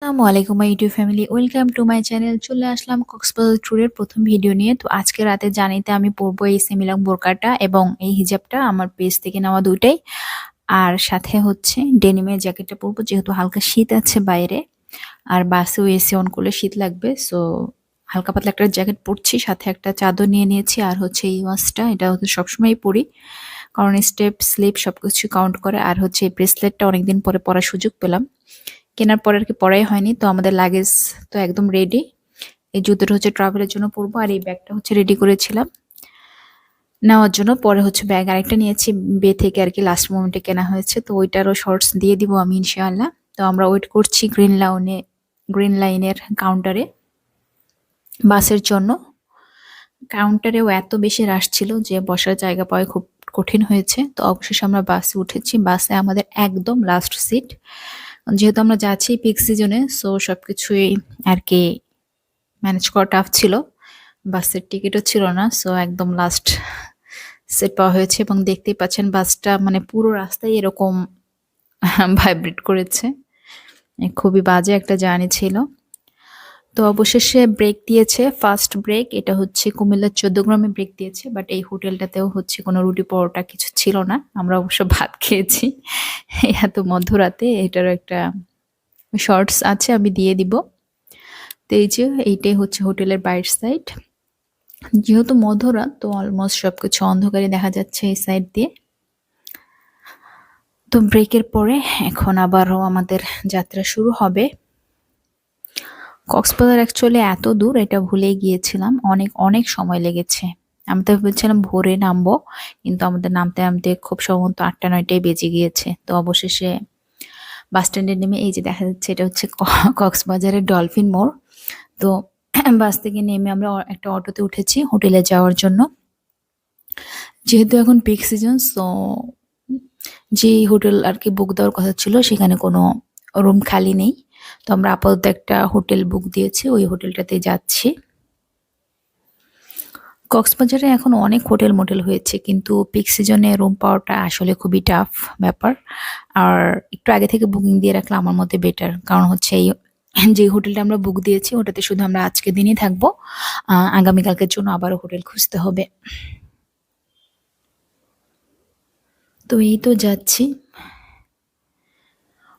আসসালামু আলাইকুম my YouTube family, welcome to my channel. চলে আসলাম কক্সবাজার ট্যুরের প্রথম ভিডিও নিয়ে। তো আজকে রাতে জানিতে আমি পরবো এই সেমিলং বোরকাটা এবং এই হিজাবটা, আমার পেজ থেকে নেওয়া দুইটাই। আর সাথে হচ্ছে ডেনিমের জ্যাকেটটা পরবো, যেহেতু হালকা শীত আছে বাইরে। আর বাসেও এসি অন করলে শীত লাগবে, সো হালকা পাতলা একটা জ্যাকেট পরছি, সাথে একটা চাদর নিয়ে নিয়েছি। আর হচ্ছে এই ওয়াচটা, এটা হচ্ছে সবসময়ই পরি, কারণ স্টেপ স্লিপ সবকিছু কাউন্ট করে। আর হচ্ছে এই ব্রেসলেটটা অনেকদিন পরে পরার সুযোগ পেলাম, কেনার পরে আর কি পড়াই হয়নি। তো আমাদের লাগেজ তো একদম রেডি। এই জুতোটা হচ্ছে ট্রাভেলের জন্য পরবো, আর এই ব্যাগটা হচ্ছে রেডি করেছিলাম নেওয়ার জন্য। পরে হচ্ছে ব্যাগ আরেকটা নিয়েছি, বে থেকে আর কি লাস্ট মোমেন্টে কেনা হয়েছে, তো ওইটারও শর্টস দিয়ে দিব আমি ইনশাআল্লাহ। তো আমরা ওয়েট করছি গ্রিন লাইনের কাউন্টারে বাসের জন্য। কাউন্টারেও এত বেশি রাশ ছিল যে বসার জায়গা পাওয়া খুব কঠিন হয়েছে। তো অবশেষে আমরা বাসে উঠেছি। বাসে আমাদের একদম লাস্ট সিট, যেহেতু আমরা যাচ্ছি পিক সিজনে, সো সবকিছুই আর কি ম্যানেজ করা টাফ ছিল। বাসের টিকিটও ছিল না, সো একদম লাস্ট সিট পাওয়া হয়েছে। এবং দেখতেই পাচ্ছেন বাসটা মানে পুরো রাস্তায় এরকম ভাইব্রেট করেছে। খুবই বাজে একটা জার্নি ছিল। তো অবশেষে ব্রেক দিয়েছে, ফার্স্ট ব্রেক এটা হচ্ছে কুমিল্লার 14 গ্রামে ব্রেক দিয়েছে। বাট এই হোটেলটাতেও হচ্ছে কোনো রুটি পরোটা কিছু ছিল না, আমরা অবশ্য ভাত খেয়েছি এত মধ্যরাতে। এটারও একটা শর্টস আছে, আমি দিয়ে দিব। তো এই যে এইটাই হচ্ছে হোটেলের বাইরের সাইড। যেহেতু মধ্যরাত, তো অলমোস্ট সবকিছু অন্ধকারে দেখা যাচ্ছে এই সাইড দিয়ে। তো ব্রেকের পরে এখন আবারও আমাদের যাত্রা শুরু হবে। কক্সবাজার অ্যাকচুয়ালি এত দূর এটা ভুলেই গিয়েছিলাম, অনেক অনেক সময় লেগেছে। আমি তো ভেবেছিলাম ভোরে নামবো, কিন্তু আমাদের নামতে নামতে খুব সম্ভবত 8টা 9টায় বেজে গিয়েছে। তো অবশেষে বাস স্ট্যান্ডে নেমে এই যে দেখা যাচ্ছে এটা হচ্ছে কক্সবাজারের ডলফিন মোড়। তো বাস থেকে নেমে আমরা একটা অটোতে উঠেছি হোটেলে যাওয়ার জন্য। যেহেতু এখন পিক সিজন, সো যে হোটেল আর কি বুক দেওয়ার কথা ছিল সেখানে কোনো রুম খালি নেই। তো আমরা আপাতত একটা হোটেল বুক দিয়েছি, ওই হোটেলটাতে যাচ্ছি। কক্সবাজারে এখন অনেক হোটেল মোটেল হয়েছে, কিন্তু পিক সিজনে রুম পাওয়াটা আসলে খুবই টাফ ব্যাপার। আর একটু আগে থেকে বুকিং দিয়ে রাখলে আমার মতে বেটার, কারণ হচ্ছে এই যে হোটেলটা আমরা বুক দিয়েছি ওটাতে শুধু আমরা আজকে দিনই থাকবো। আগামীকালকের জন্য আবারও হোটেল খুঁজতে হবে। তো এই তো যাচ্ছি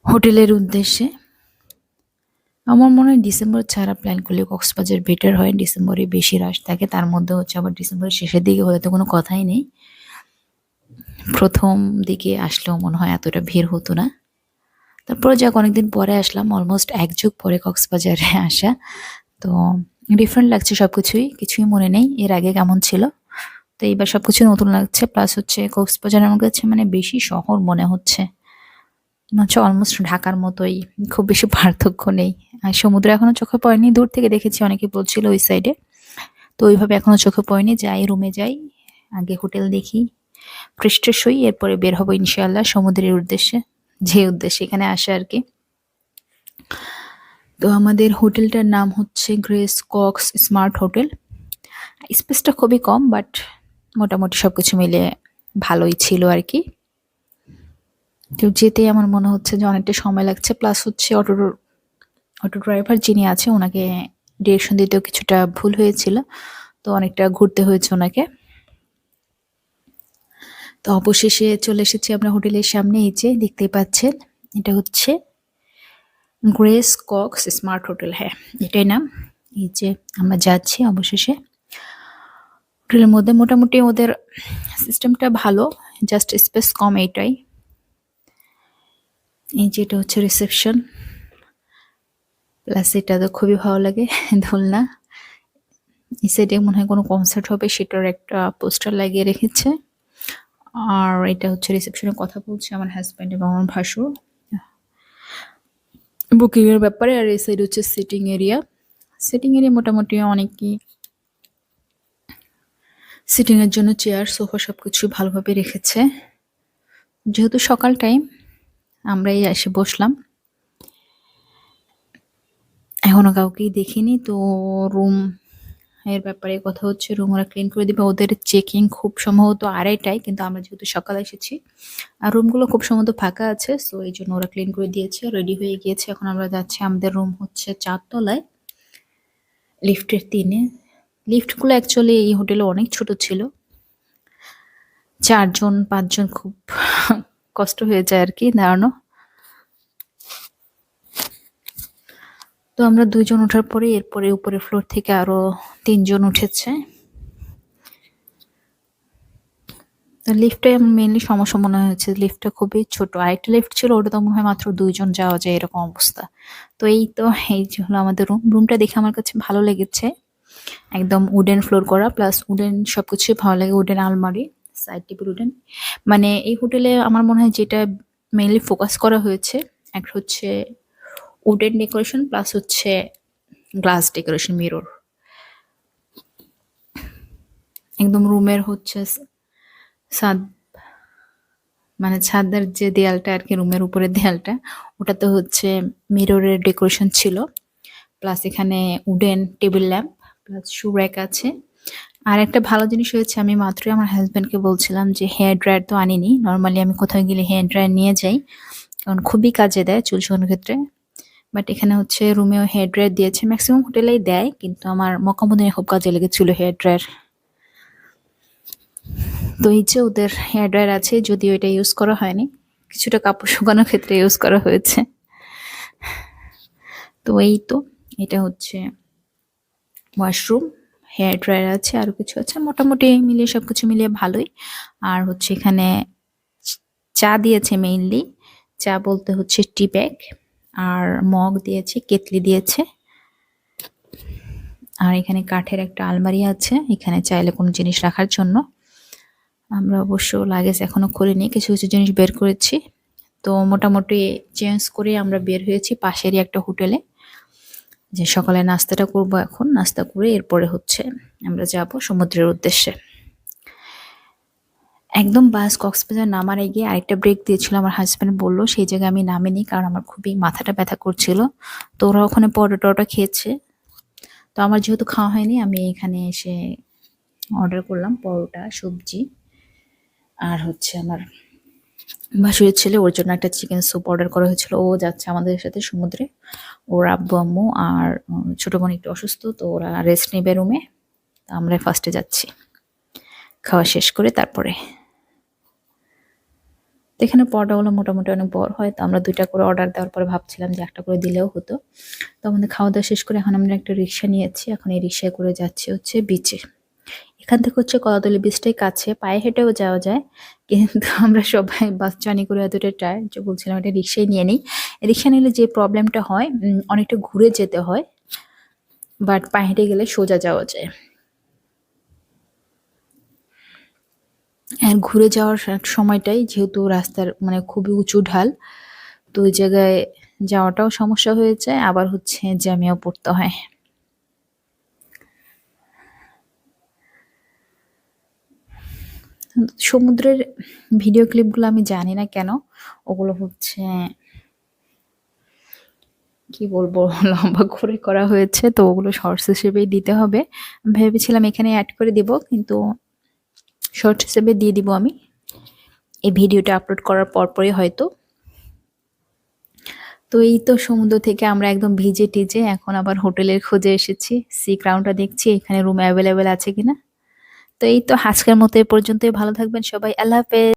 হোটেলের উদ্দেশ্যে। আমার মনে হয় ডিসেম্বর ছাড়া প্ল্যান করলে কক্সবাজার বেটার হয়। ডিসেম্বরে বেশি রাশ থাকে, তার মধ্যে হচ্ছে আবার ডিসেম্বরের শেষের দিকে হলে তো কোনো কথাই নেই। প্রথম দিকে আসলেও মনে হয় এতটা ভিড় হতো না। তারপরে যাক, অনেকদিন পরে আসলাম, অলমোস্ট এক যুগ পরে কক্সবাজারে আসা। তো ডিফারেন্ট লাগছে সবকিছুই, কিছুই মনে নেই এর আগে কেমন ছিল। তো এইবার সবকিছু নতুন লাগছে, প্লাস হচ্ছে কক্সবাজার আমার কাছে মানে বেশি শহর মনে হচ্ছে। হচ্ছে অলমোস্ট ঢাকার মতোই, খুব বেশি পার্থক্য নেই। আর সমুদ্র এখনো চোখে পড়েনি, দূর থেকে দেখেছি, অনেকে বলছিল ওই সাইডে। তো ওইভাবে এখনো চোখে পড়েনি। যাই, রুমে যাই, আগে হোটেল দেখি, ফ্রেশ ট্রেশ হই, এরপরে বের হবো ইনশাআল্লাহ সমুদ্রের উদ্দেশ্যে, যে উদ্দেশ্যে এখানে আসা আর কি। তো আমাদের হোটেলটার নাম হচ্ছে গ্রেস কক্স স্মার্ট হোটেল। স্পেসটা খুবই কম, বাট মোটামুটি সবকিছু মিলে ভালোই ছিল আর কি। তো যেতে আমার মনে হচ্ছে যে অনেকটা সময় লাগছে, প্লাস হচ্ছে অটো ড্রাইভার যিনি আছে ওনাকে ডিরেকশন দিতেও কিছুটা ভুল হয়েছিল, তো অনেকটা ঘুরতে হয়েছে ওনাকে। তো অবশেষে চলে এসেছি আমরা হোটেলের সামনে। এই যে দেখতেই পাচ্ছেন, এটা হচ্ছে গ্রেস কক্স স্মার্ট হোটেল, হ্যাঁ এটাই নাম। এই যে আমরা যাচ্ছি অবশেষে হোটেলের মধ্যে। মোটামুটি ওদের সিস্টেমটা ভালো, জাস্ট স্পেস কম এইটাই। এই যে এটা হচ্ছে রিসেপশন, প্লাস এটা তো খুবই ভালো লাগে দোলনা। এই সাইডে মনে হয় কোনো কনসার্ট হবে, সেটার একটা পোস্টার লাগিয়ে রেখেছে। আর এটা হচ্ছে রিসেপশনে কথা বলছে আমার হাজব্যান্ড এবং আমার ভাসুর বুকিং এর ব্যাপারে। আর এই সাইড হচ্ছে সিটিং এরিয়া। সিটিং এরিয়া মোটামুটি অনেকই, সিটিং এর জন্য চেয়ার সোফা সবকিছু ভালোভাবে রেখেছে। যেহেতু সকাল টাইম, আমরাই এসে বসলাম, এখনো কাউকেই দেখিনি। তো রুম এর ব্যাপারে কথা হচ্ছে। রুম ওরা ক্লিন করে দিবে। ওদের চেকিং খুব সম্ভবত 2:30টায়, কিন্তু আমরা যেহেতু সকালে এসেছি আর রুমগুলো খুব সম্ভবত ফাঁকা আছে, সো এই জন্য ওরা ক্লিন করে দিয়েছে, রেডি হয়ে গিয়েছে। এখন আমরা যাচ্ছি, আমাদের রুম হচ্ছে 4 তলায়, লিফটের 3-এ। লিফটগুলো অ্যাকচুয়ালি এই হোটেলে অনেক ছোট ছিল, 4 জন 5 জন খুব কষ্ট হয়ে যায় আর কি দাঁড়ানো। তো আমরা 2 জন ওঠার পরে এরপরে উপরের ফ্লোর থেকে আরো 3 জন উঠেছে। তো লিফটে মেইনলি সমস্যা মনে হয়েছে, লিফটটা খুবই ছোট। আরেকটা লিফট ছিল, ওটা তো মনে হয় মাত্র 2 জন যাওয়া যায় এরকম অবস্থা। তো এই যে হলো আমাদের রুম। রুমটা দেখে আমার কাছে ভালো লেগেছে, একদম উডেন ফ্লোর করা, প্লাস উডেন সবকিছুই ভালো লাগে। উডেন আলমারি, সাইড টেবিল উডেন। মানে এই হোটেলে আমার মনে হয় যেটা মেইনলি ফোকাস করা হয়েছে, একটা হচ্ছে উডেন ডেকোরেশন, প্লাস হচ্ছে গ্লাস ডেকোরেশন, মিরর। একদম রুমের হচ্ছে ছাদ, মানে ছাদের যে দেয়ালটা আর কি, রুমের উপরের দেয়ালটা, ওটাতে হচ্ছে মিররের ডেকোরেশন ছিল। প্লাস এখানে উডেন টেবিল ল্যাম্প, প্লাস শু র্যাক আছে। আর একটা ভালো জিনিস হয়েছে, আমি মাত্রই আমার হাজব্যান্ডকে বলছিলাম যে হেয়ার ড্রায়ার তো আনিনি। নর্মালি আমি কোথাও গেলে হেয়ার ড্রায়ার নিয়ে যাই, কারণ খুবই কাজে দেয় চুল শুকানোর ক্ষেত্রে। বাট এখানে হচ্ছে রুমেও হেয়ার ড্রায়ার দিয়েছে, ম্যাক্সিমাম হোটেলেই দেয়, কিন্তু আমার মক্কা-মদিনায় খুব কাজে লেগেছিল হেয়ার ড্রায়ার। তো এই যে ওদের হেয়ার ড্রায়ার আছে, যদিও এটা ইউজ করা হয়নি, কিছুটা কাপড় শুকানোর ক্ষেত্রে ইউজ করা হয়েছে। তো এই তো, এটা হচ্ছে ওয়াশরুম, হেয়ার ড্রায়ার আছে, আরো কিছু আছে, মোটামুটি মিলিয়ে সবকিছু মিলিয়ে ভালোই। আর হচ্ছে এখানে চা দিয়েছে মেইনলি, চা বলতে হচ্ছে টি ব্যাগ, আর মগ দিয়েছে, কেতলি দিয়েছে। আর এখানে কাঠের একটা আলমারি আছে, এখানে চাইলে কোনো জিনিস রাখার জন্য। আমরা অবশ্য লাগেজ এখনো খুলিনি, কিছু কিছু জিনিস বের করেছি। তো মোটামুটি চেঞ্জ করে আমরা বের হয়েছি পাশেরই একটা হোটেলে, যে সকালে নাস্তাটা করব। এখন নাস্তা করে এরপরে হচ্ছে আমরা যাব সমুদ্রের উদ্দেশ্যে। একদম বাস কক্সবাজার নামার আগে আরেকটা ব্রেক দিয়েছিল, আমার হাজব্যান্ড বলল সেই জায়গায় আমি নামিনি, কারণ আমার খুবই মাথাটা ব্যথা করছিল। তো ওরা ওখানে পরোটা খেয়েছে, তো আমার যেহেতু খাওয়া হয়নি, আমি এখানে এসে অর্ডার করলাম পরোটা, সবজি, আর হচ্ছে আমার ভাসুরের ছেলে, ওর জন্য একটা চিকেন স্যুপ অর্ডার করা হয়েছিল। ও যাচ্ছে আমাদের সাথে সমুদ্রে, ওর আব্বু আম্মু আর ছোট বোন একটু অসুস্থ, তো ওরা রেস্ট নেবে রুমে। তো আমরা ফার্স্টে যাচ্ছি, খাওয়া শেষ করে তারপরে। তো এখানে পরোটাগুলো মোটামুটি অনেক বড় হয়, তো আমরা 2টা করে অর্ডার দেওয়ার পরে ভাবছিলাম যে একটা করে দিলেও হতো। তো আমাদের খাওয়া দাওয়া শেষ করে এখন আমরা একটা রিক্সা নিয়েছি, এখন এই রিক্সায় করে যাচ্ছি হচ্ছে বিচে। এখান থেকে হচ্ছে কলাতলি বিচটাই কাছে, পায়ে হেঁটেও যাওয়া যায়, কিন্তু আমরা সবাই বাস জার্নি করে এতটা টায়ার্ড যে বলছিলাম একটা রিক্সাই নিয়ে নিই। রিক্সা নিলে যে প্রবলেমটা হয়, অনেকটা ঘুরে যেতে হয়, বাট পায়ে হেঁটে গেলে সোজা যাওয়া যায়। আর ঘুরে যাওয়ার সময়টাই যেহেতু রাস্তার মানে খুবই উঁচু ঢাল, তো ওই জায়গায় যাওয়াটাও সমস্যা হয়ে যায়, আবার হচ্ছে জ্যামেও পড়তে হয়। সমুদ্রের ভিডিও ক্লিপগুলো আমি জানি না কেন ওগুলো হচ্ছে কি বলবো লম্বা করে করা হয়েছে, তো ওগুলো শর্টস হিসেবেই দিতে হবে। ভেবেছিলাম এখানে অ্যাড করে দিব, কিন্তু শর্ট হিসেবে দিয়ে দিব আমি এই ভিডিওটা আপলোড করার পরপরই হয়তো। তো এই তো সমুদ্র থেকে আমরা একদম ভিজে টিজে এখন আবার হোটেলের খোঁজে এসেছি, সি ক্রাউনটা দেখছি এখানে রুম অ্যাভেলেবেল আছে কিনা। তো এই তো আজকের মতো এ পর্যন্তই, ভালো থাকবেন সবাই, আল্লাহ হাফেজ।